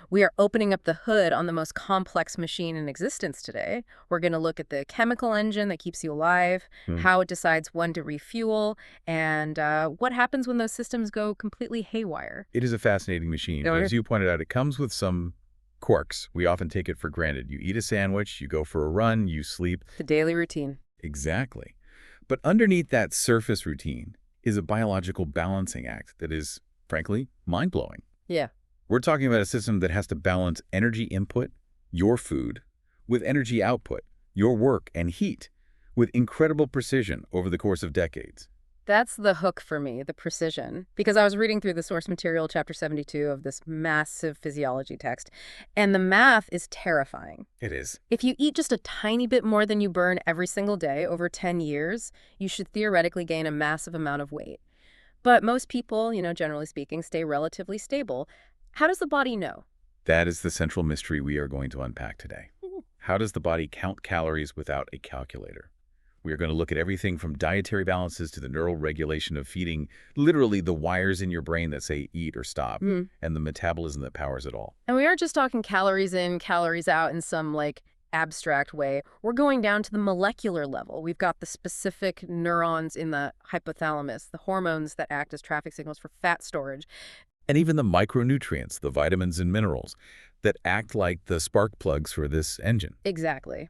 We are opening up the hood on the most complex machine in existence today. We're going to look at the chemical engine that keeps you alive, how it decides when to refuel, and what happens when those systems go completely haywire. It is a fascinating machine, but as you pointed out, it comes with some quirks. We often take it for granted. You eat a sandwich, you go for a run, you sleep. The daily routine. Exactly. But underneath that surface routine is a biological balancing act that is, frankly, mind-blowing. Yeah. We're talking about a system that has to balance energy input, your food, with energy output, your work and heat, with incredible precision over the course of decades. That's the hook for me, the precision, because I was reading through the source material, chapter 72 of this massive physiology text, and the math is terrifying. It is. If you eat just a tiny bit more than you burn every single day over 10 years, you should theoretically gain a massive amount of weight. But most people, generally speaking, stay relatively stable. How does the body know? That is the central mystery we are going to unpack today. How does the body count calories without a calculator? We are going to look at everything from dietary balances to the neural regulation of feeding, literally the wires in your brain that say eat or stop, and the metabolism that powers it all. And we aren't just talking calories in, calories out in some, abstract way. We're going down to the molecular level. We've got the specific neurons in the hypothalamus, the hormones that act as traffic signals for fat storage. And even the micronutrients, the vitamins and minerals, that act like the spark plugs for this engine. Exactly.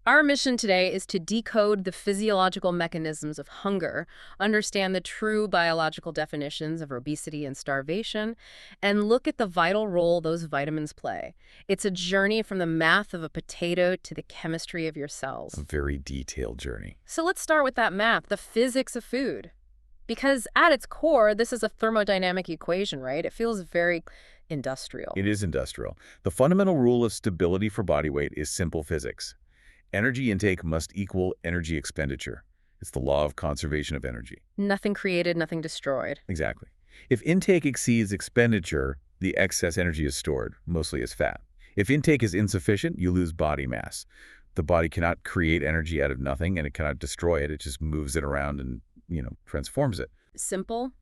Our mission today is to decode the physiological mechanisms of hunger, understand the true biological definitions of obesity and starvation, and look at the vital role those vitamins play. It's a journey from the math of a potato to the chemistry of your cells. A very detailed journey. So let's start with that math, the physics of food. Because at its core, this is a thermodynamic equation, right? It feels very industrial. It is industrial. The fundamental rule of stability for body weight is simple physics. Energy intake must equal energy expenditure. It's the law of conservation of energy. Nothing created, nothing destroyed. Exactly. If intake exceeds expenditure, the excess energy is stored, mostly as fat. If intake is insufficient, you lose body mass. The body cannot create energy out of nothing, and it cannot destroy it. It just moves it around and, transforms it. Simple,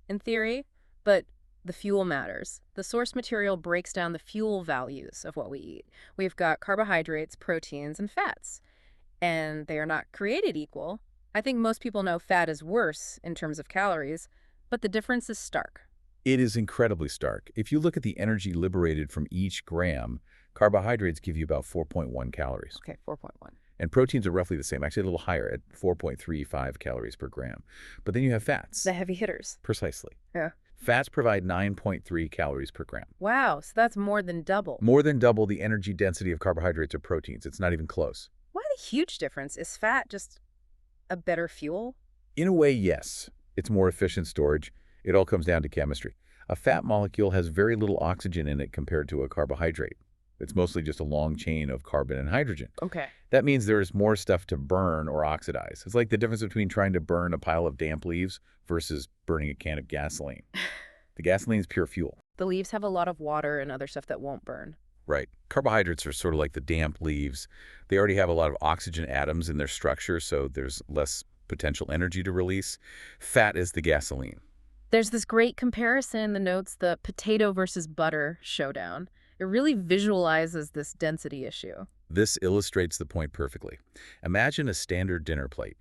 in theory, but the fuel matters. The source material breaks down the fuel values of what we eat. We've got carbohydrates, proteins, and fats. And they are not created equal. I think most people know fat is worse in terms of calories, but the difference is stark. It is incredibly stark. If you look at the energy liberated from each gram, carbohydrates give you about 4.1 calories. Okay, 4.1. And proteins are roughly the same, actually a little higher at 4.35 calories per gram. But then you have fats. The heavy hitters. Precisely. Yeah. Fats provide 9.3 calories per gram. Wow, so that's more than double. More than double the energy density of carbohydrates or proteins. It's not even close. Why the huge difference? Is fat just a better fuel? In a way, yes. It's more efficient storage. It all comes down to chemistry. A fat molecule has very little oxygen in it compared to a carbohydrate. It's mostly just a long chain of carbon and hydrogen. Okay. That means there's more stuff to burn or oxidize. It's like the difference between trying to burn a pile of damp leaves versus burning a can of gasoline. The gasoline is pure fuel. The leaves have a lot of water and other stuff that won't burn. Right. Carbohydrates are sort of like the damp leaves. They already have a lot of oxygen atoms in their structure, so there's less potential energy to release. Fat is the gasoline. There's this great comparison in the notes, the potato versus butter showdown. It really visualizes this density issue. This illustrates the point perfectly. Imagine a standard dinner plate.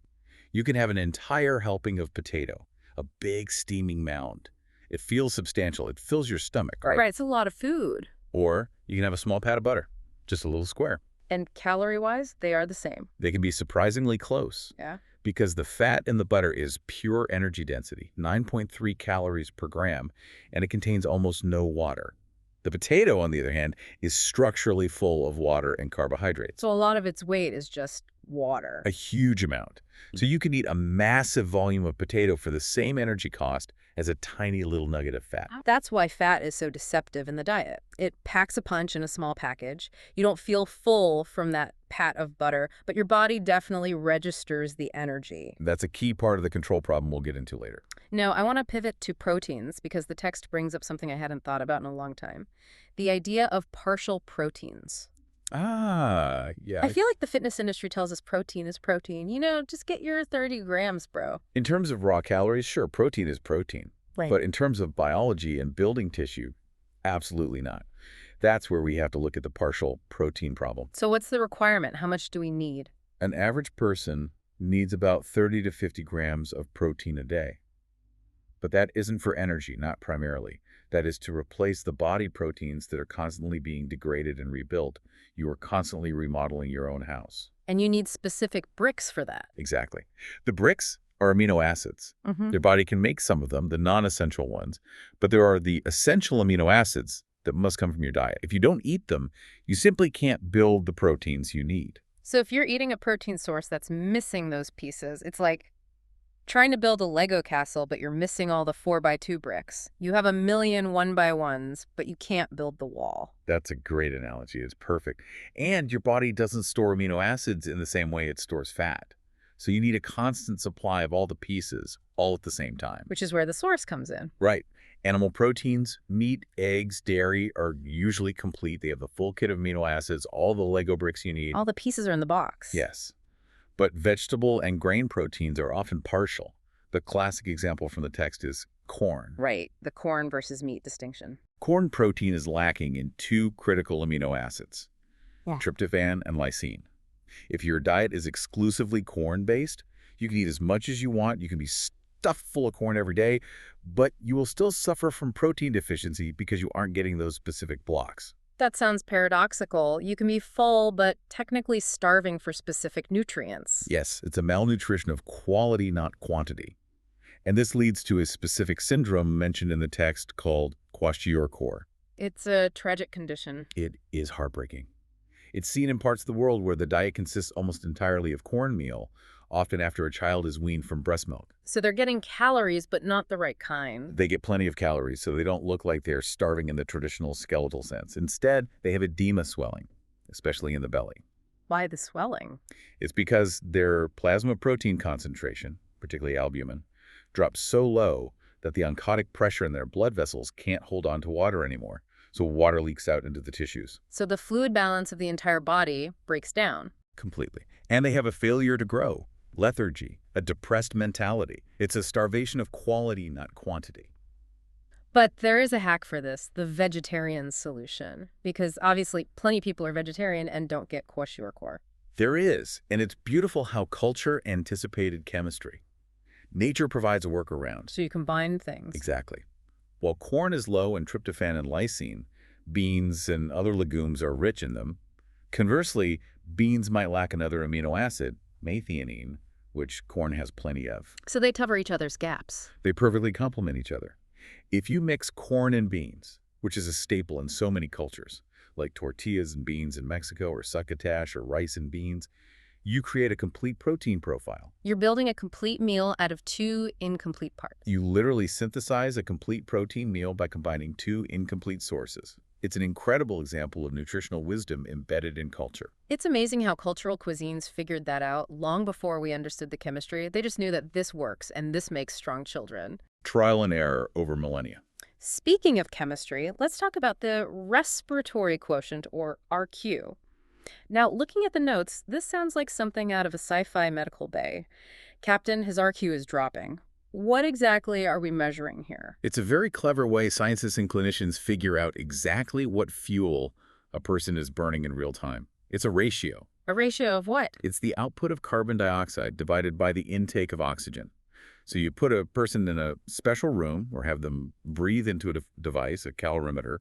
You can have an entire helping of potato, a big steaming mound. It feels substantial. It fills your stomach, right? Right, it's a lot of food. Or you can have a small pat of butter, just a little square. And calorie-wise, they are the same. They can be surprisingly close. Yeah. Because the fat in the butter is pure energy density, 9.3 calories per gram, and it contains almost no water. The potato, on the other hand, is structurally full of water and carbohydrates. So a lot of its weight is just water. A huge amount. So you can eat a massive volume of potato for the same energy cost as a tiny little nugget of fat. That's why fat is so deceptive in the diet. It packs a punch in a small package. You don't feel full from that pat of butter, but your body definitely registers the energy. That's a key part of the control problem we'll get into later. No, I want to pivot to proteins because the text brings up something I hadn't thought about in a long time. The idea of partial proteins. Ah, yeah. I feel like the fitness industry tells us protein is protein. Just get your 30 grams, bro. In terms of raw calories, sure, protein is protein. Right. But in terms of biology and building tissue, absolutely not. That's where we have to look at the partial protein problem. So what's the requirement? How much do we need? An average person needs about 30 to 50 grams of protein a day. But that isn't for energy, not primarily. That is to replace the body proteins that are constantly being degraded and rebuilt. You are constantly remodeling your own house. And you need specific bricks for that. Exactly. The bricks are amino acids. Your body can make some of them, the non-essential ones, but there are the essential amino acids that must come from your diet. If you don't eat them, you simply can't build the proteins you need. So if you're eating a protein source that's missing those pieces, it's like trying to build a Lego castle, but you're missing all the 4x2 bricks. You have a million 1x1s, but you can't build the wall. That's a great analogy. It's perfect. And your body doesn't store amino acids in the same way it stores fat. So you need a constant supply of all the pieces all at the same time. Which is where the source comes in. Right. Animal proteins, meat, eggs, dairy are usually complete. They have the full kit of amino acids, all the Lego bricks you need. All the pieces are in the box. Yes. But vegetable and grain proteins are often partial. The classic example from the text is corn. Right. The corn versus meat distinction. Corn protein is lacking in two critical amino acids, Yeah. tryptophan and lysine. If your diet is exclusively corn-based, you can eat as much as you want. You can be stuffed full of corn every day, but you will still suffer from protein deficiency because you aren't getting those specific blocks. That sounds paradoxical. You can be full, but technically starving for specific nutrients. Yes, it's a malnutrition of quality, not quantity. And this leads to a specific syndrome mentioned in the text called kwashiorkor. It's a tragic condition. It is heartbreaking. It's seen in parts of the world where the diet consists almost entirely of cornmeal, often after a child is weaned from breast milk. So they're getting calories, but not the right kind. They get plenty of calories, so they don't look like they're starving in the traditional skeletal sense. Instead, they have edema swelling, especially in the belly. Why the swelling? It's because their plasma protein concentration, particularly albumin, drops so low that the oncotic pressure in their blood vessels can't hold on to water anymore. So water leaks out into the tissues. So the fluid balance of the entire body breaks down. Completely. And they have a failure to grow, lethargy, a depressed mentality. It's a starvation of quality, not quantity. But there is a hack for this, the vegetarian solution. Because obviously plenty of people are vegetarian and don't get kwashiorkor. There is, and it's beautiful how culture anticipated chemistry. Nature provides a workaround. So you combine things. Exactly. While corn is low in tryptophan and lysine, beans and other legumes are rich in them. Conversely, beans might lack another amino acid, methionine, which corn has plenty of. So they cover each other's gaps. They perfectly complement each other. If you mix corn and beans, which is a staple in so many cultures, like tortillas and beans in Mexico or succotash or rice and beans, you create a complete protein profile. You're building a complete meal out of two incomplete parts. You literally synthesize a complete protein meal by combining two incomplete sources. It's an incredible example of nutritional wisdom embedded in culture. It's amazing how cultural cuisines figured that out long before we understood the chemistry. They just knew that this works and this makes strong children. Trial and error over millennia. Speaking of chemistry, let's talk about the respiratory quotient, or RQ. Now, looking at the notes, this sounds like something out of a sci-fi medical bay. Captain, his RQ is dropping. What exactly are we measuring here? It's a very clever way scientists and clinicians figure out exactly what fuel a person is burning in real time. It's a ratio. A ratio of what? It's the output of carbon dioxide divided by the intake of oxygen. So you put a person in a special room or have them breathe into a device, a calorimeter,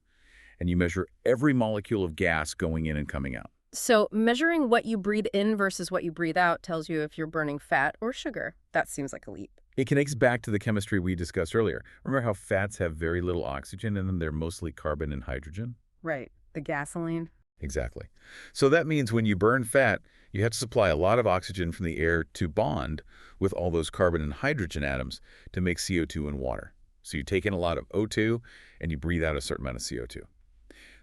and you measure every molecule of gas going in and coming out. So measuring what you breathe in versus what you breathe out tells you if you're burning fat or sugar. That seems like a leap. It connects back to the chemistry we discussed earlier. Remember how fats have very little oxygen and then they're mostly carbon and hydrogen? Right. The gasoline. Exactly. So that means when you burn fat, you have to supply a lot of oxygen from the air to bond with all those carbon and hydrogen atoms to make CO2 and water. So you take in a lot of O2 and you breathe out a certain amount of CO2.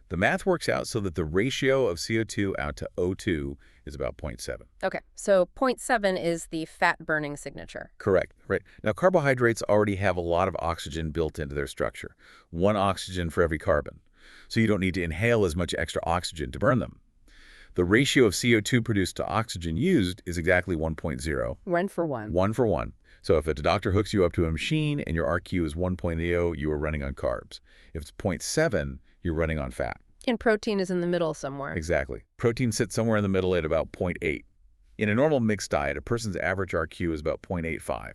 The math works out so that the ratio of CO2 out to O2 is about 0.7. Okay, so 0.7 is the fat burning signature. Correct. Right. Now, carbohydrates already have a lot of oxygen built into their structure. One oxygen for every carbon. So you don't need to inhale as much extra oxygen to burn them. The ratio of CO2 produced to oxygen used is exactly 1.0. 1 for 1. 1 for 1. So if a doctor hooks you up to a machine and your RQ is 1.0, you are running on carbs. If it's 0.7, you're running on fat. And protein is in the middle somewhere. Exactly. Protein sits somewhere in the middle at about 0.8. In a normal mixed diet, a person's average RQ is about 0.85,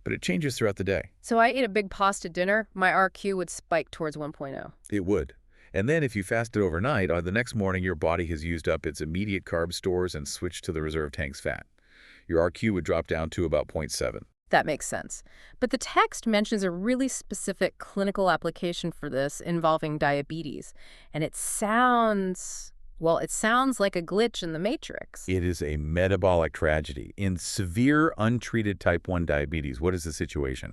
but it changes throughout the day. So I ate a big pasta dinner, my RQ would spike towards 1.0. It would. And then if you fasted overnight, the next morning your body has used up its immediate carb stores and switched to the reserve tank's fat. Your RQ would drop down to about 0.7. That makes sense. But the text mentions a really specific clinical application for this involving diabetes. And it sounds like a glitch in the matrix. It is a metabolic tragedy. In severe untreated type 1 diabetes, what is the situation?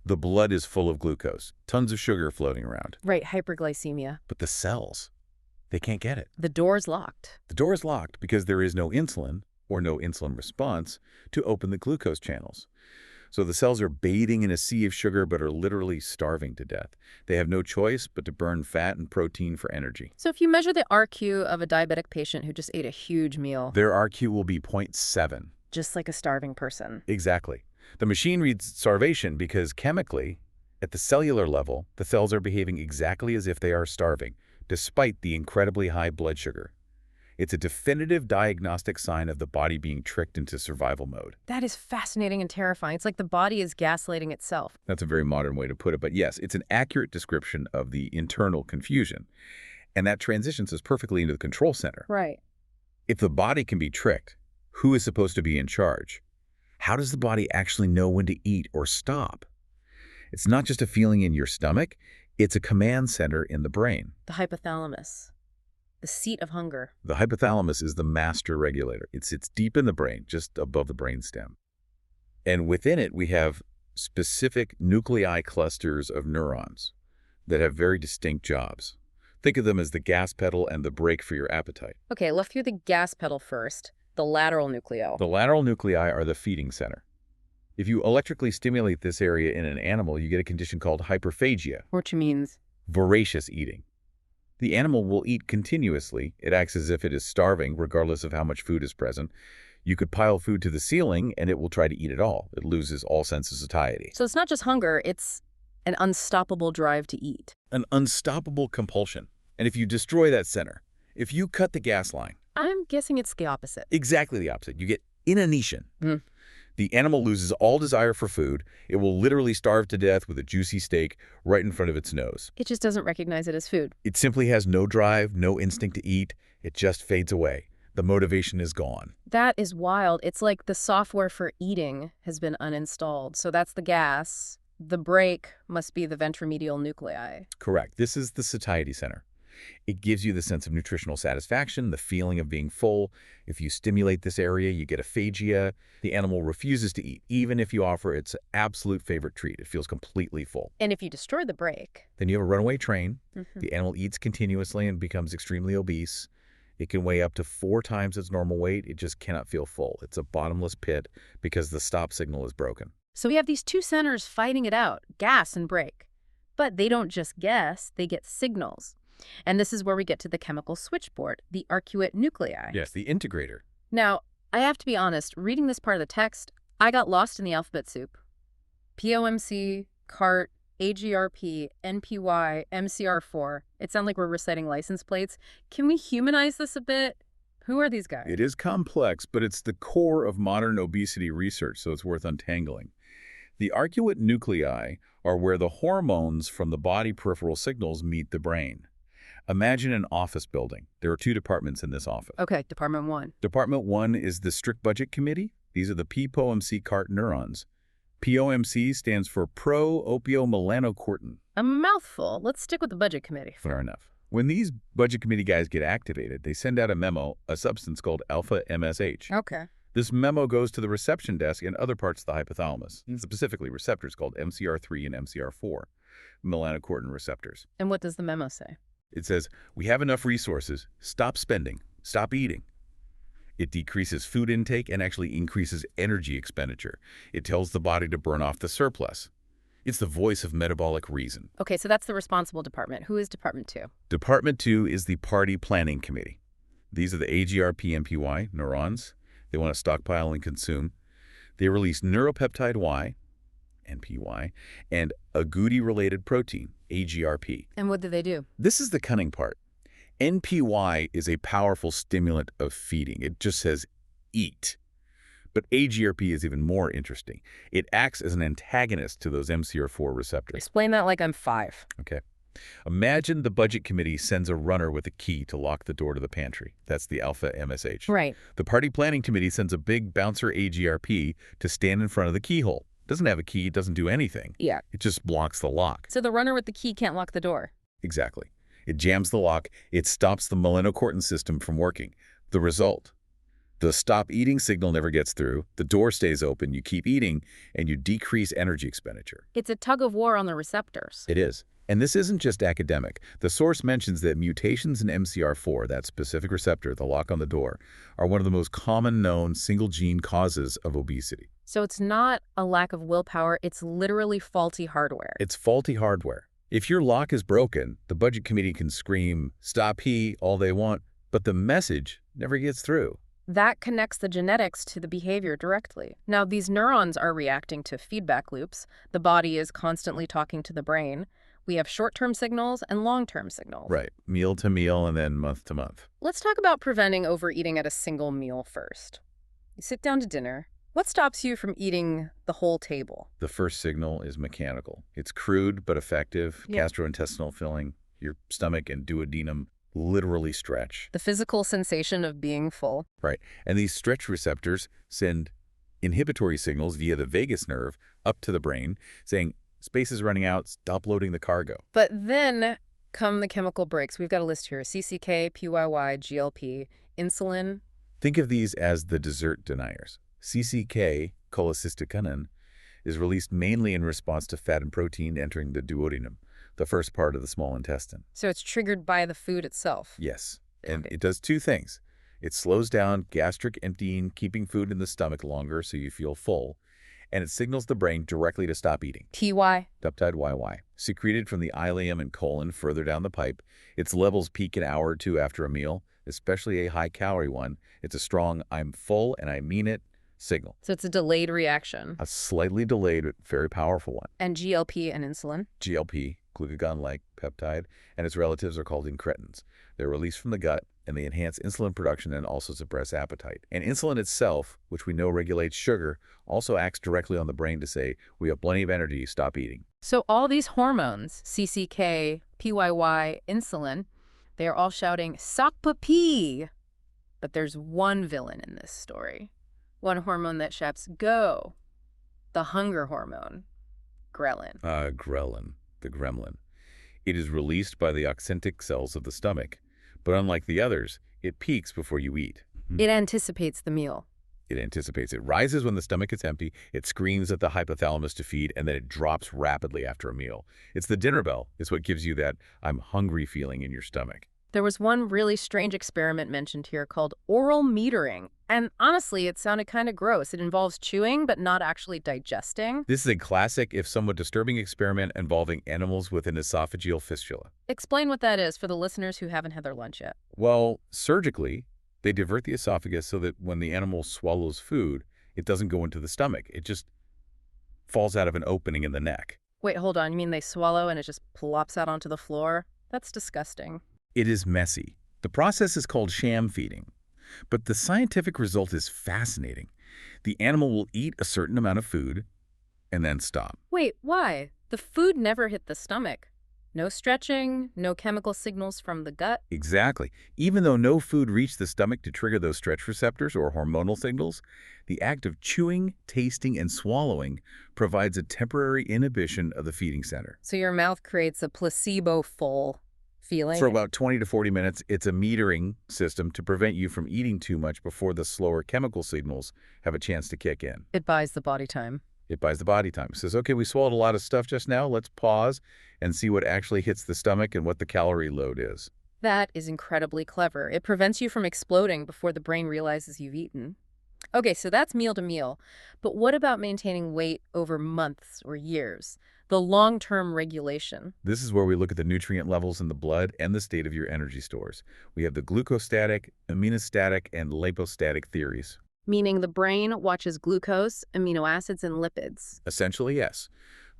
The blood is full of glucose, tons of sugar floating around. Right, hyperglycemia. But the cells, they can't get it. The door's locked. The door is locked because there is no insulin or no insulin response to open the glucose channels. So the cells are bathing in a sea of sugar but are literally starving to death. They have no choice but to burn fat and protein for energy. So if you measure the RQ of a diabetic patient who just ate a huge meal, Their RQ will be 0.7. just like a starving person. Exactly. The machine reads starvation because chemically, at the cellular level, the cells are behaving exactly as if they are starving, despite the incredibly high blood sugar. It's a definitive diagnostic sign of the body being tricked into survival mode. That is fascinating and terrifying. It's like the body is gaslighting itself. That's a very modern way to put it, but yes, it's an accurate description of the internal confusion. And that transitions us perfectly into the control center. Right. If the body can be tricked, who is supposed to be in charge? How does the body actually know when to eat or stop? It's not just a feeling in your stomach, it's a command center in the brain. The hypothalamus. The seat of hunger. The hypothalamus is the master regulator. It sits deep in the brain, just above the brainstem. And within it, we have specific nuclei clusters of neurons that have very distinct jobs. Think of them as the gas pedal and the brake for your appetite. Okay, let's hear the gas pedal first. The lateral nuclei. The lateral nuclei are the feeding center. If you electrically stimulate this area in an animal, you get a condition called hyperphagia, Which means? voracious eating. The animal will eat continuously. It acts as if it is starving, regardless of how much food is present. You could pile food to the ceiling, and it will try to eat it all. It loses all sense of satiety. So it's not just hunger, it's an unstoppable drive to eat. An unstoppable compulsion. And if you destroy that center, if you cut the gas line, I'm guessing it's the opposite. exactly the opposite, you get inanition. The animal loses all desire for food. It will literally starve to death with a juicy steak right in front of its nose. It just doesn't recognize it as food. It simply has no drive, no instinct to eat. It just fades away. The motivation is gone. That is wild. It's like the software for eating has been uninstalled. So that's the gas. The brake must be the ventromedial nuclei. Correct. This is the satiety center. It gives you the sense of nutritional satisfaction, the feeling of being full. If you stimulate this area, you get aphagia. The animal refuses to eat, even if you offer its absolute favorite treat. It feels completely full. And if you destroy the brake, Then you have a runaway train. The animal eats continuously and becomes extremely obese. It can weigh up to 4 times its normal weight. It just cannot feel full. It's a bottomless pit because the stop signal is broken. so we have these two centers fighting it out, gas and brake. But they don't just guess, they get signals. And this is where we get to the chemical switchboard, the arcuate nuclei. Yes, the integrator. Now, I have to be honest, reading this part of the text, I got lost in the alphabet soup. POMC, CART, AGRP, NPY, MCR4. It sounds like we're reciting license plates. Can we humanize this a bit? Who are these guys? It is complex, but it's the core of modern obesity research, so it's worth untangling. The arcuate nuclei are where the hormones from the body peripheral signals meet the brain. Imagine an office building. There are 2 departments in this office. Okay, Department 1. Department 1 is the strict budget committee. These are the POMC CART neurons. POMC stands for pro-opiomelanocortin. A mouthful. Let's stick with the budget committee. Fair enough. When these budget committee guys get activated, they send out a memo, a substance called alpha-MSH. Okay. This memo goes to the reception desk and other parts of the hypothalamus, specifically receptors called MCR3 and MCR4, melanocortin receptors. And what does the memo say? It says, we have enough resources. Stop spending. Stop eating. It decreases food intake and actually increases energy expenditure. It tells the body to burn off the surplus. It's the voice of metabolic reason. Okay, so that's the responsible department. Who is Department 2? Department 2 is the party planning committee. These are the AGRP-NPY neurons. They want to stockpile and consume. They release neuropeptide Y, NPY, and agouti-related protein, AGRP. And what do they do? This is the cunning part. NPY is a powerful stimulant of feeding. It just says eat. But AGRP is even more interesting. It acts as an antagonist to those MCR4 receptors. Explain that like I'm 5. Okay. Imagine the budget committee sends a runner with a key to lock the door to the pantry. That's the alpha MSH. Right. The party planning committee sends a big bouncer AGRP to stand in front of the keyhole. Doesn't have a key, doesn't do anything. Yeah. It just blocks the lock. So the runner with the key can't lock the door. Exactly. It jams the lock. It stops the melanocortin system from working. The result? The stop eating signal never gets through, the door stays open, you keep eating, and you decrease energy expenditure. It's a tug of war on the receptors. It is. And this isn't just academic. The source mentions that mutations in MCR4, that specific receptor, the lock on the door, are one of the most common known single-gene causes of obesity. So it's not a lack of willpower, it's literally faulty hardware. It's faulty hardware. If your lock is broken, the budget committee can scream, "Stop he," all they want, but the message never gets through. That connects the genetics to the behavior directly. Now, these neurons are reacting to feedback loops. The body is constantly talking to the brain. We have short-term signals and long-term signals. Right. Meal to meal and then month to month. Let's talk about preventing overeating at a single meal first. You sit down to dinner. What stops you from eating the whole table? The first signal is mechanical. It's crude but effective. Yeah. Gastrointestinal filling. Your stomach and duodenum literally stretch. The physical sensation of being full. Right. And these stretch receptors send inhibitory signals via the vagus nerve up to the brain saying, space is running out, stop loading the cargo. But then come the chemical breaks. We've got a list here. CCK, PYY, GLP, insulin. Think of these as the dessert deniers. CCK, cholecystokinin, is released mainly in response to fat and protein entering the duodenum, the first part of the small intestine. So it's triggered by the food itself. Yes. And Okay. it does two things. It slows down gastric emptying, keeping food in the stomach longer so you feel full, and it signals the brain directly to stop eating. TY. Peptide YY, secreted from the ileum and colon further down the pipe. Its levels peak an hour or two after a meal, especially a high-calorie one. It's a strong, I'm full and I mean it signal. So it's a delayed reaction. A slightly delayed but very powerful one. And GLP and insulin. GLP, glucagon-like peptide, and its relatives are called incretins. They're released from the gut, and they enhance insulin production and also suppress appetite. And insulin itself, which we know regulates sugar, also acts directly on the brain to say, we have plenty of energy, stop eating. So all these hormones, CCK, PYY, insulin, they are all shouting, "Suck papi!" But there's one villain in this story. One hormone that shouts, "Go!" The hunger hormone, ghrelin. Ghrelin, the gremlin. It is released by the oxyntic cells of the stomach, but unlike the others, it peaks before you eat. It anticipates the meal. It anticipates. It rises when the stomach is empty, it screams at the hypothalamus to feed, and then it drops rapidly after a meal. It's the dinner bell. It's what gives you that I'm hungry feeling in your stomach. There was one really strange experiment mentioned here called oral metering. And honestly, it sounded kind of gross. It involves chewing, but not actually digesting. This is a classic, if somewhat disturbing experiment involving animals with an esophageal fistula. Explain what that is for the listeners who haven't had their lunch yet. Well, surgically, they divert the esophagus so that when the animal swallows food, it doesn't go into the stomach. It just falls out of an opening in the neck. Wait, hold on. You mean they swallow and it just plops out onto the floor? That's disgusting. It is messy. The process is called sham feeding. But the scientific result is fascinating. The animal will eat a certain amount of food and then stop. Wait, why? The food never hit the stomach. No stretching, no chemical signals from the gut. Exactly. Even though no food reached the stomach to trigger those stretch receptors or hormonal signals, the act of chewing, tasting, and swallowing provides a temporary inhibition of the feeding center. So your mouth creates a placebo-full feeling. For about 20 to 40 minutes, it's a metering system to prevent you from eating too much before the slower chemical signals have a chance to kick in. It buys the body time. It buys the body time. It says, okay, we swallowed a lot of stuff just now. Let's pause and see what actually hits the stomach and what the calorie load is. That is incredibly clever. It prevents you from exploding before the brain realizes you've eaten. Okay, so that's meal to meal. But what about maintaining weight over months or years? The long-term regulation. This is where we look at the nutrient levels in the blood and the state of your energy stores. We have the glucostatic, aminostatic, and lipostatic theories. Meaning the brain watches glucose, amino acids, and lipids. Essentially, yes.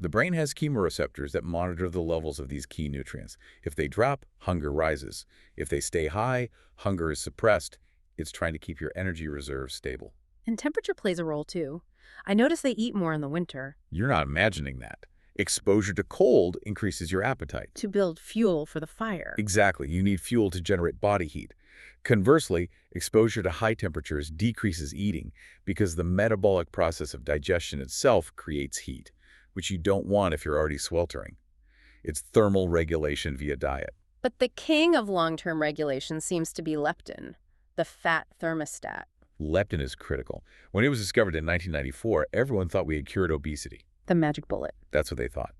The brain has chemoreceptors that monitor the levels of these key nutrients. If they drop, hunger rises. If they stay high, hunger is suppressed. It's trying to keep your energy reserves stable. And temperature plays a role, too. I notice they eat more in the winter. You're not imagining that. Exposure to cold increases your appetite. To build fuel for the fire. Exactly. You need fuel to generate body heat. Conversely, exposure to high temperatures decreases eating because the metabolic process of digestion itself creates heat, which you don't want if you're already sweltering. It's thermal regulation via diet. But the king of long-term regulation seems to be leptin, the fat thermostat. Leptin is critical. When it was discovered in 1994, everyone thought we had cured obesity. The magic bullet. That's what they thought.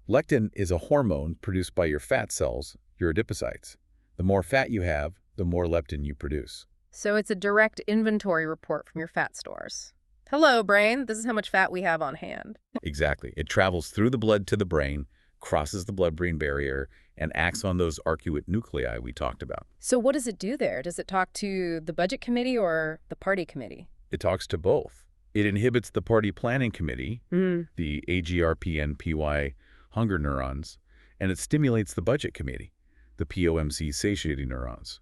Leptin is a hormone produced by your fat cells, your adipocytes. The more fat you have, the more leptin you produce. So it's a direct inventory report from your fat stores. Hello, brain. This is how much fat we have on hand. Exactly. It travels through the blood to the brain, crosses the blood-brain barrier, and acts on those arcuate nuclei we talked about. So what does it do there? Does it talk to the budget committee or the party committee? It talks to both. It inhibits the party planning committee, the AGRPNPY hunger neurons, and it stimulates the budget committee, the POMC satiety neurons.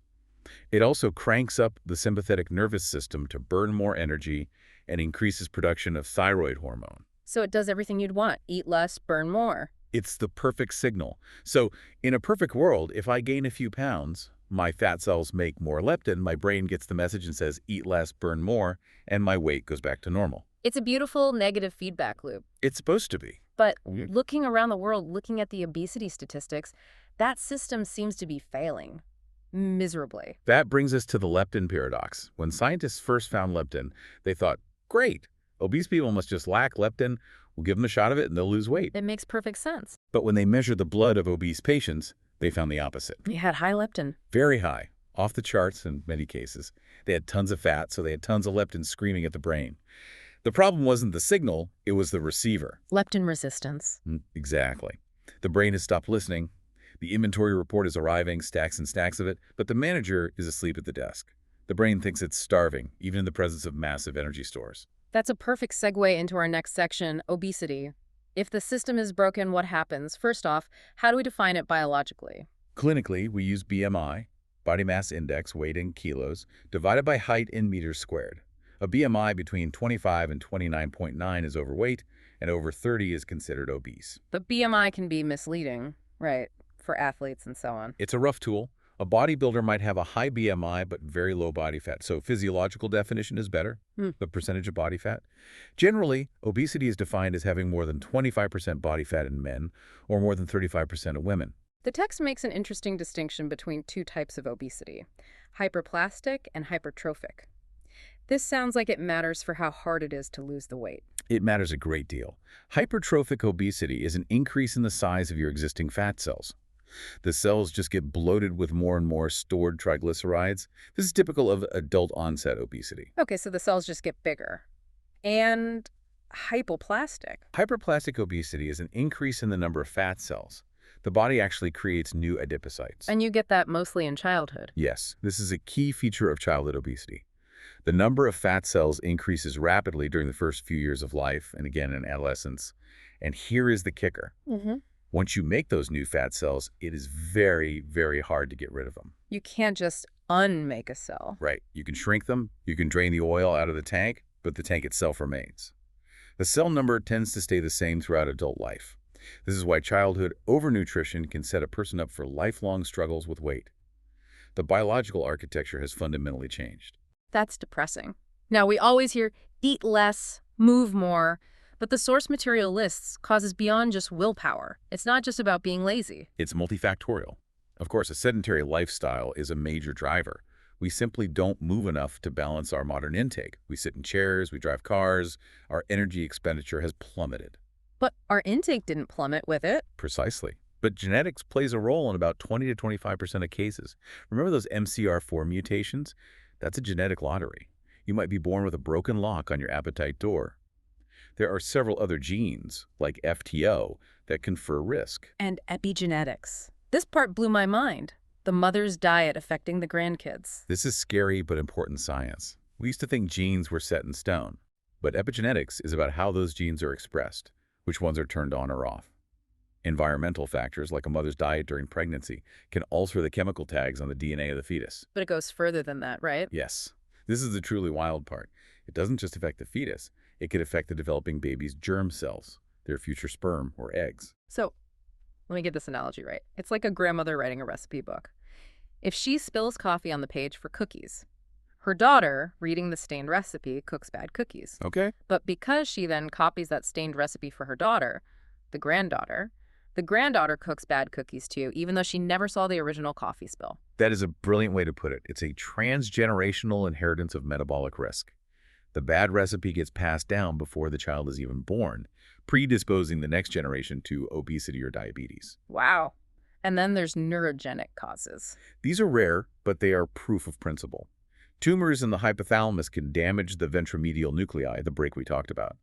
It also cranks up the sympathetic nervous system to burn more energy and increases production of thyroid hormone. So it does everything you'd want. Eat less, burn more. It's the perfect signal. So in a perfect world, if I gain a few pounds, my fat cells make more leptin, my brain gets the message and says, eat less, burn more, and my weight goes back to normal. It's a beautiful negative feedback loop. It's supposed to be. But looking around the world, looking at the obesity statistics, that system seems to be failing miserably. That brings us to the leptin paradox. When scientists first found leptin, they thought, great, obese people must just lack leptin. We'll give them a shot of it and they'll lose weight. It makes perfect sense. But when they measured the blood of obese patients, they found the opposite. You had high leptin. Very high, off the charts in many cases. They had tons of fat, so they had tons of leptin screaming at the brain. The problem wasn't the signal, it was the receiver. Leptin resistance. Exactly. The brain has stopped listening. The inventory report is arriving, stacks and stacks of it, but the manager is asleep at the desk. The brain thinks it's starving, even in the presence of massive energy stores. That's a perfect segue into our next section, obesity. If the system is broken, what happens? First off, how do we define it biologically? Clinically, we use BMI, body mass index, weight in kilos, divided by height in meters squared. A BMI between 25 and 29.9 is overweight, and over 30 is considered obese. But BMI can be misleading, right, for athletes and so on. It's a rough tool. A bodybuilder might have a high BMI but very low body fat, so physiological definition is better, the percentage of body fat. Generally, obesity is defined as having more than 25% body fat in men or more than 35% of women. The text makes an interesting distinction between two types of obesity, hyperplastic and hypertrophic. This sounds like it matters for how hard it is to lose the weight. It matters a great deal. Hypertrophic obesity is an increase in the size of your existing fat cells. The cells just get bloated with more and more stored triglycerides. This is typical of adult-onset obesity. Okay, so the cells just get bigger. And hypoplastic. Hyperplastic obesity is an increase in the number of fat cells. The body actually creates new adipocytes. And you get that mostly in childhood. Yes, this is a key feature of childhood obesity. The number of fat cells increases rapidly during the first few years of life and again in adolescence. And here is the kicker. Once you make those new fat cells, it is very, very hard to get rid of them. You can't just unmake a cell. Right. You can shrink them, you can drain the oil out of the tank, but the tank itself remains. The cell number tends to stay the same throughout adult life. This is why childhood overnutrition can set a person up for lifelong struggles with weight. The biological architecture has fundamentally changed. That's depressing. Now, we always hear, eat less, move more, but the source material lists causes beyond just willpower. It's not just about being lazy. It's multifactorial. Of course, a sedentary lifestyle is a major driver. We simply don't move enough to balance our modern intake. We sit in chairs, we drive cars, our energy expenditure has plummeted. But our intake didn't plummet with it. Precisely. But genetics plays a role in about 20 to 25% of cases. Remember those MCR4 mutations? That's a genetic lottery. You might be born with a broken lock on your appetite door. There are several other genes, like FTO, that confer risk. And epigenetics. This part blew my mind. The mother's diet affecting the grandkids. This is scary but important science. We used to think genes were set in stone. But epigenetics is about how those genes are expressed. Which ones are turned on or off? Environmental factors like a mother's diet during pregnancy can alter the chemical tags on the DNA of the fetus. But it goes further than that, right? Yes, this is the truly wild part. It doesn't just affect the fetus, it could affect the developing baby's germ cells, their future sperm or eggs. So let me get this analogy right. It's like a grandmother writing a recipe book. If she spills coffee on the page for cookies, her daughter, reading the stained recipe, cooks bad cookies. Okay. But because she then copies that stained recipe for her daughter, the granddaughter cooks bad cookies too, even though she never saw the original coffee spill. That is a brilliant way to put it. It's a transgenerational inheritance of metabolic risk. The bad recipe gets passed down before the child is even born, predisposing the next generation to obesity or diabetes. Wow. And then there's neurogenic causes. These are rare, but they are proof of principle. Tumors in the hypothalamus can damage the ventromedial nuclei, the brake we talked about.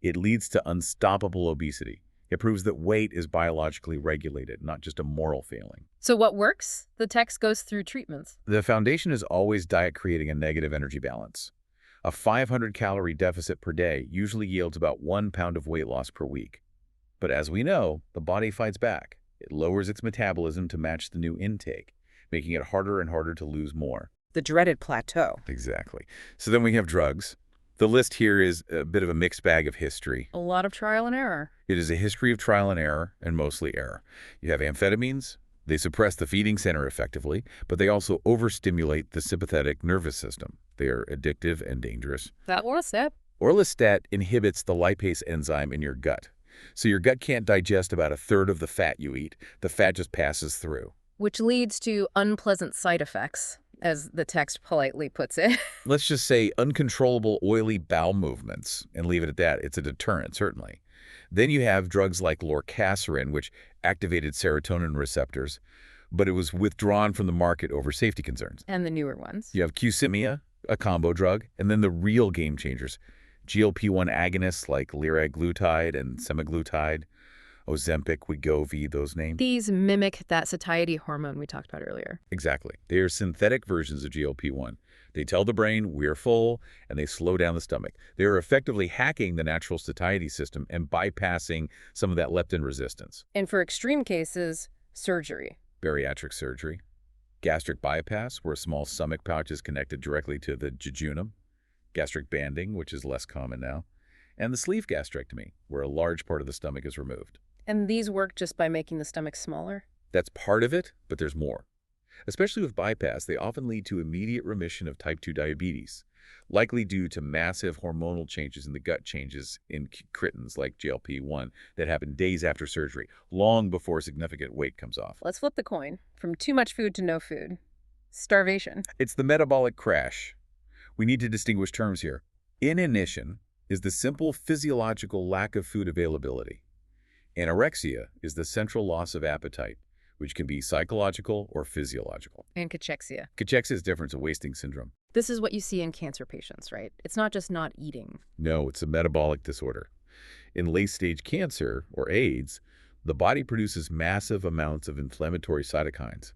It leads to unstoppable obesity. It proves that weight is biologically regulated, not just a moral failing. So what works? The text goes through treatments. The foundation is always diet creating a negative energy balance. A 500-calorie deficit per day usually yields about 1 pound of weight loss per week. But as we know, the body fights back. It lowers its metabolism to match the new intake, making it harder and harder to lose more. The dreaded plateau. Exactly. So then we have drugs. The list here is a bit of a mixed bag of history. A lot of trial and error. It is a history of trial and error, and mostly error. You have amphetamines. They suppress the feeding center effectively, but they also overstimulate the sympathetic nervous system. They are addictive and dangerous. That was a step. Orlistat inhibits the lipase enzyme in your gut. So your gut can't digest about a third of the fat you eat. The fat just passes through. Which leads to unpleasant side effects, as the text politely puts it. Let's just say uncontrollable oily bowel movements, and leave it at that. It's a deterrent, certainly. Then you have drugs like lorcaserin, which activated serotonin receptors, but it was withdrawn from the market over safety concerns. And the newer ones. You have Qsymia, a combo drug, and then the real game changers, GLP-1 agonists like liraglutide and semaglutide, Ozempic, Wegovy, those names. These mimic that satiety hormone we talked about earlier. Exactly. They are synthetic versions of GLP-1. They tell the brain we're full, and they slow down the stomach. They are effectively hacking the natural satiety system and bypassing some of that leptin resistance. And for extreme cases, surgery. Bariatric surgery. Gastric bypass, where a small stomach pouch is connected directly to the jejunum. Gastric banding, which is less common now. And the sleeve gastrectomy, where a large part of the stomach is removed. And these work just by making the stomach smaller? That's part of it, but there's more. Especially with bypass, they often lead to immediate remission of type 2 diabetes, likely due to massive hormonal changes in the gut changes in incretins like GLP-1 that happen days after surgery, long before significant weight comes off. Let's flip the coin. From too much food to no food. Starvation. It's the metabolic crash. We need to distinguish terms here. Inanition is the simple physiological lack of food availability. Anorexia is the central loss of appetite, which can be psychological or physiological. And cachexia. Cachexia is different to wasting syndrome. This is what you see in cancer patients, right? It's not just not eating. No, it's a metabolic disorder. In late-stage cancer, or AIDS, the body produces massive amounts of inflammatory cytokines,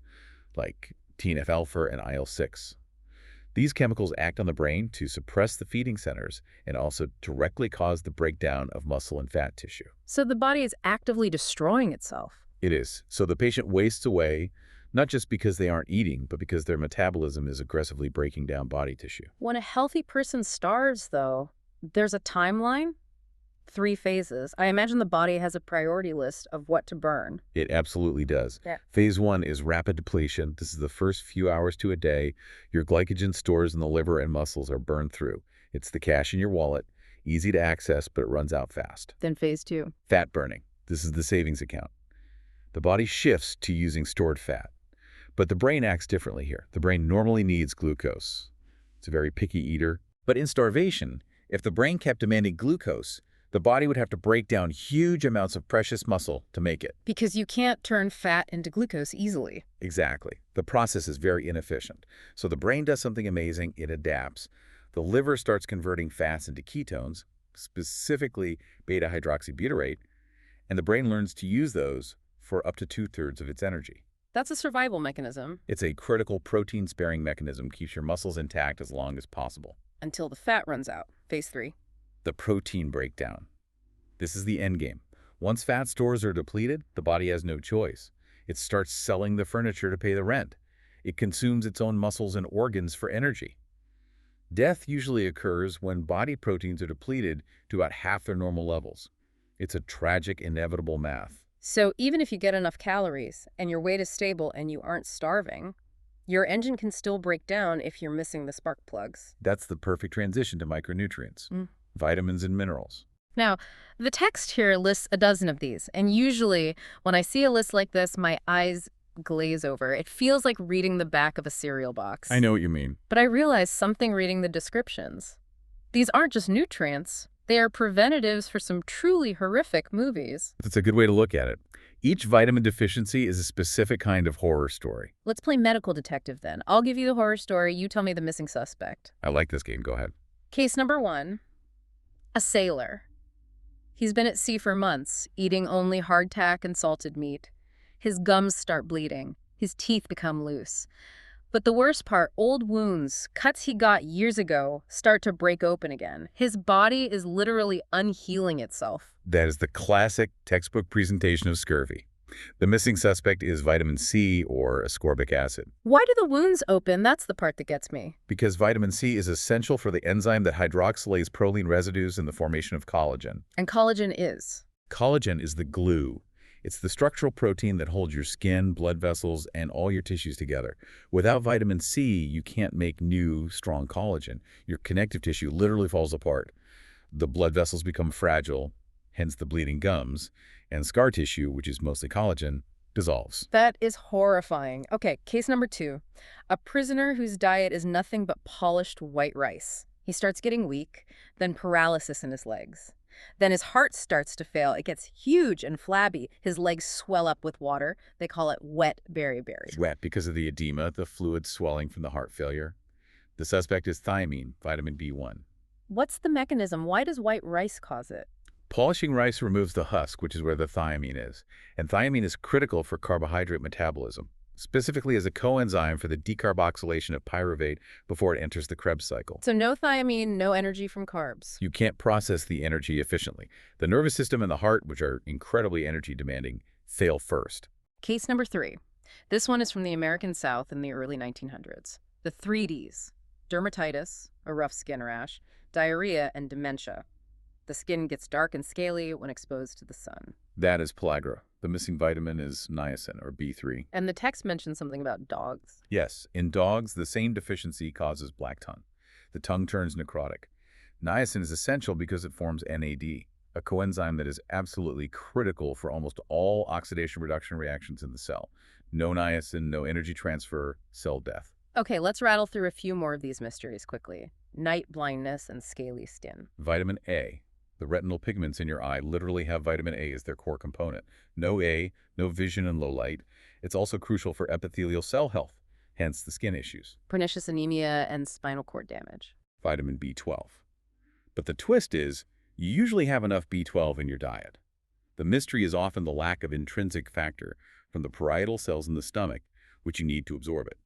like TNF-alpha and IL-6. These chemicals act on the brain to suppress the feeding centers and also directly cause the breakdown of muscle and fat tissue. So the body is actively destroying itself. It is. So the patient wastes away, not just because they aren't eating, but because their metabolism is aggressively breaking down body tissue. When a healthy person starves, though, there's a timeline? 3 phases. I imagine the body has a priority list of what to burn. It absolutely does. Yeah. Phase 1 is rapid depletion. This is the first few hours to a day. Your glycogen stores in the liver and muscles are burned through. It's the cash in your wallet, easy to access, but it runs out fast. Then phase 2. Fat burning. This is the savings account. The body shifts to using stored fat. But the brain acts differently here. The brain normally needs glucose. It's a very picky eater. But in starvation, if the brain kept demanding glucose, the body would have to break down huge amounts of precious muscle to make it. Because you can't turn fat into glucose easily. Exactly. The process is very inefficient. So the brain does something amazing. It adapts. The liver starts converting fats into ketones, specifically beta-hydroxybutyrate, and the brain learns to use those for up to 2/3 of its energy. That's a survival mechanism. It's a critical protein-sparing mechanism, keeps your muscles intact as long as possible. Until the fat runs out. Phase 3. The protein breakdown. This is the end game. Once fat stores are depleted, the body has no choice. It starts selling the furniture to pay the rent. It consumes its own muscles and organs for energy. Death usually occurs when body proteins are depleted to about half their normal levels. It's a tragic, inevitable math. So even if you get enough calories and your weight is stable and you aren't starving, your engine can still break down if you're missing the spark plugs. That's the perfect transition to micronutrients, Mm. vitamins and minerals. Now, the text here lists a dozen of these, and usually when I see a list like this, my eyes glaze over. It feels like reading the back of a cereal box. I know what you mean. But I realized something reading the descriptions. These aren't just nutrients. They are preventatives for some truly horrific movies. That's a good way to look at it. Each vitamin deficiency is a specific kind of horror story. Let's play medical detective then. I'll give you the horror story, you tell me the missing suspect. I like this game. Go ahead. Case number 1, a sailor. He's been at sea for months, eating only hardtack and salted meat. His gums start bleeding. His teeth become loose. But the worst part, old wounds, cuts he got years ago, start to break open again. His body is literally unhealing itself. That is the classic textbook presentation of scurvy. The missing suspect is vitamin C or ascorbic acid. Why do the wounds open? That's the part that gets me. Because vitamin C is essential for the enzyme that hydroxylates proline residues in the formation of collagen. And collagen is? Collagen is the glue. It's the structural protein that holds your skin, blood vessels, and all your tissues together. Without vitamin C, you can't make new, strong collagen. Your connective tissue literally falls apart. The blood vessels become fragile, hence the bleeding gums, and scar tissue, which is mostly collagen, dissolves. That is horrifying. Okay, case number 2. A prisoner whose diet is nothing but polished white rice. He starts getting weak, then paralysis in his legs. Then his heart starts to fail. It gets huge and flabby. His legs swell up with water. They call it wet beriberi. It's wet because of the edema, the fluid swelling from the heart failure. The suspect is thiamine, vitamin B1. What's the mechanism? Why does white rice cause it? Polishing rice removes the husk, which is where the thiamine is. And thiamine is critical for carbohydrate metabolism, specifically as a coenzyme for the decarboxylation of pyruvate before it enters the Krebs cycle. So no thiamine, no energy from carbs. You can't process the energy efficiently. The nervous system and the heart, which are incredibly energy demanding, fail first. Case number 3. This one is from the American South in the early 1900s. The 3Ds: dermatitis, a rough skin rash, diarrhea, and dementia. The skin gets dark and scaly when exposed to the sun. That is pellagra. The missing vitamin is niacin, or B3. And the text mentions something about dogs. Yes, in dogs, the same deficiency causes black tongue. The tongue turns necrotic. Niacin is essential because it forms NAD, a coenzyme that is absolutely critical for almost all oxidation reduction reactions in the cell. No niacin, no energy transfer, cell death. Okay, let's rattle through a few more of these mysteries quickly. Night blindness and scaly skin. Vitamin A. The retinal pigments in your eye literally have vitamin A as their core component. No A, no vision in low light. It's also crucial for epithelial cell health, hence the skin issues. Pernicious anemia and spinal cord damage. Vitamin B12. But the twist is, you usually have enough B12 in your diet. The mystery is often the lack of intrinsic factor from the parietal cells in the stomach, which you need to absorb it.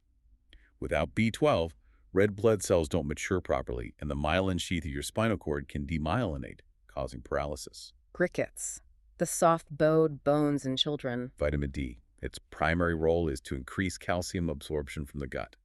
Without B12, red blood cells don't mature properly, and the myelin sheath of your spinal cord can demyelinate, causing paralysis. Crickets. The soft-bowed bones in children. Vitamin D. Its primary role is to increase calcium absorption from the gut.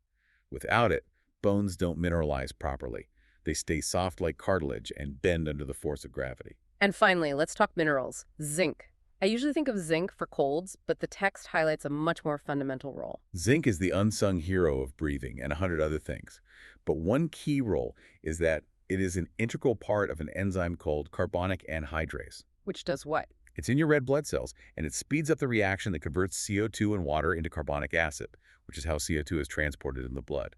Without it, bones don't mineralize properly. They stay soft like cartilage and bend under the force of gravity. And finally, let's talk minerals. Zinc. I usually think of zinc for colds, but the text highlights a much more fundamental role. Zinc is the unsung hero of breathing and 100 other things. But one key role is that it is an integral part of an enzyme called carbonic anhydrase. Which does what? It's in your red blood cells, and it speeds up the reaction that converts CO2 and water into carbonic acid, which is how CO2 is transported in the blood.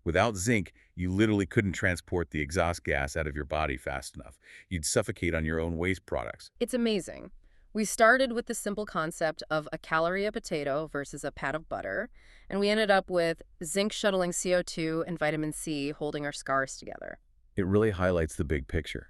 Without zinc, you literally couldn't transport the exhaust gas out of your body fast enough. You'd suffocate on your own waste products. It's amazing. We started with the simple concept of a calorie a potato versus a pat of butter, and we ended up with zinc shuttling CO2 and vitamin C holding our scars together. It really highlights the big picture.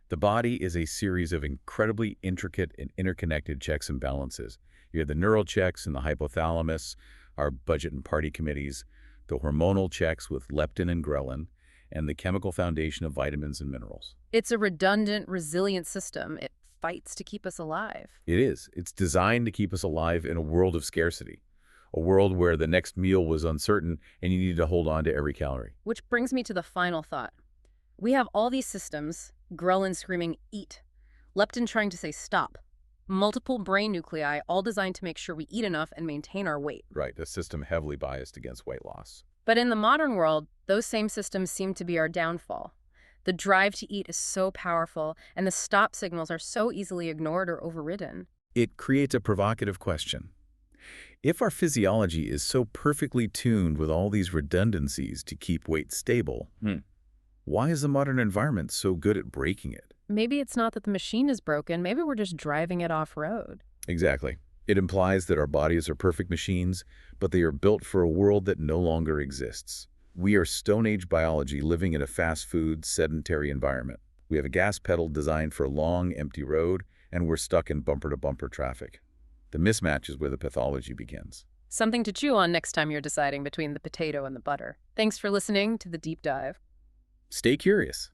The body is a series of incredibly intricate and interconnected checks and balances. You have the neural checks in the hypothalamus, our budget and party committees, the hormonal checks with leptin and ghrelin, and the chemical foundation of vitamins and minerals. It's a redundant, resilient system. It fights to keep us alive. It is. It's designed to keep us alive in a world of scarcity, a world where the next meal was uncertain and you needed to hold on to every calorie. Which brings me to the final thought. We have all these systems, ghrelin screaming, eat, leptin trying to say stop, multiple brain nuclei all designed to make sure we eat enough and maintain our weight. Right, a system heavily biased against weight loss. But in the modern world, those same systems seem to be our downfall. The drive to eat is so powerful, and the stop signals are so easily ignored or overridden. It creates a provocative question. If our physiology is so perfectly tuned with all these redundancies to keep weight stable, why is the modern environment so good at breaking it? Maybe it's not that the machine is broken, maybe we're just driving it off-road. Exactly. It implies that our bodies are perfect machines, but they are built for a world that no longer exists. We are Stone Age biology living in a fast food, sedentary environment. We have a gas pedal designed for a long, empty road, and we're stuck in bumper-to-bumper traffic. The mismatch is where the pathology begins. Something to chew on next time you're deciding between the potato and the butter. Thanks for listening to The Deep Dive. Stay curious.